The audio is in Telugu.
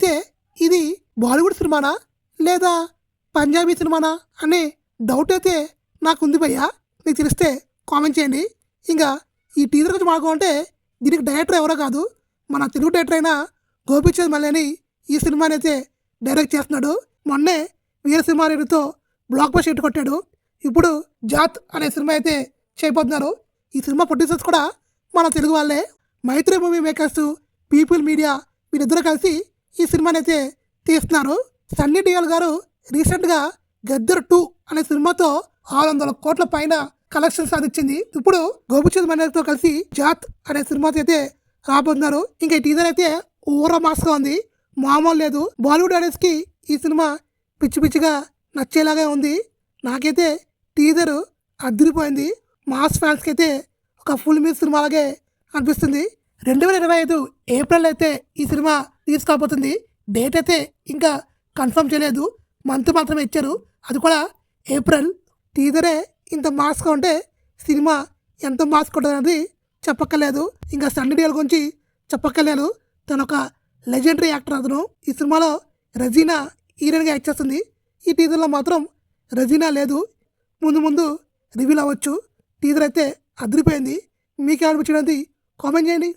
అయితే ఇది బాలీవుడ్ సినిమానా లేదా పంజాబీ సినిమానా అనే డౌట్ అయితే నాకు ఉంది భయ్యా. మీకు తెలిస్తే కామెంట్ చేయండి. ఇంకా ఈ టీజర్ గురించి మాట్లాడుకుంటే దీనికి డైరెక్టర్ ఎవరో కాదు, మన తెలుగు డైరెక్టర్ అయిన గోపీచంద్ మల్లేని ఈ సినిమాని అయితే డైరెక్ట్ చేస్తున్నాడు. మొన్నే వీర సింహారెడ్డితో బ్లాక్ బస్టర్ హిట్ కొట్టాడు. ఇప్పుడు జాత్ అనే సినిమా అయితే చేయబోతున్నారు. ఈ సినిమా ప్రొడ్యూసర్స్ కూడా మన తెలుగు వాళ్ళే. మైత్రి మూవీ మేకర్స్, పీపుల్ మీడియా వీరిద్దరూ కలిసి ఈ సినిమాని అయితే తీస్తున్నారు. సన్నీ డియోల్ గారు రీసెంట్గా గద్దర్ 2 అనే సినిమాతో 600 కోట్ల పైన కలెక్షన్ సాధించింది. ఇప్పుడు గోపీచంద్ మల్లేతో కలిసి జాత్ అనే సినిమాతో అయితే రాబోతున్నారు. ఇంకా ఈ టీజర్ అయితే ఊర మాస్గా ఉంది, మామూలు లేదు. బాలీవుడ్ ఆడియన్స్ కి ఈ సినిమా పిచ్చి పిచ్చిగా నచ్చేలాగా ఉంది. నాకైతే టీజర్ అదిరిపోయింది. మాస్ ఫ్యాన్స్కి అయితే ఒక ఫుల్ మీల్ సినిమా లాగే అనిపిస్తుంది. 2025 ఏప్రిల్ అయితే ఈ సినిమా తీసుకోబోతుంది. డేట్ అయితే ఇంకా కన్ఫర్మ్ చేయలేదు, మంత్ మాత్రమే ఇచ్చారు, అది కూడా ఏప్రిల్. టీజరే ఇంత మాస్గా ఉంటే సినిమా ఎంత మాస్గా ఉంటుంది అనేది చెప్పక్కర్లేదు. ఇంకా సన్నీ డియోల్ గురించి చెప్పక్కర్లేదు, తను ఒక లెజెండరీ యాక్టర్. అతను ఈ సినిమాలో రెజీనా హీరోయిన్గా యాక్ట్ చేస్తుంది. ఈ టీజర్లో మాత్రం రెజీనా లేదు, ముందు ముందు రివీల్ అవ్వచ్చు. టీజర్ అయితే అదిరిపోయింది. మీకు ఏమనిపించినది కామెంట్ చేయండి.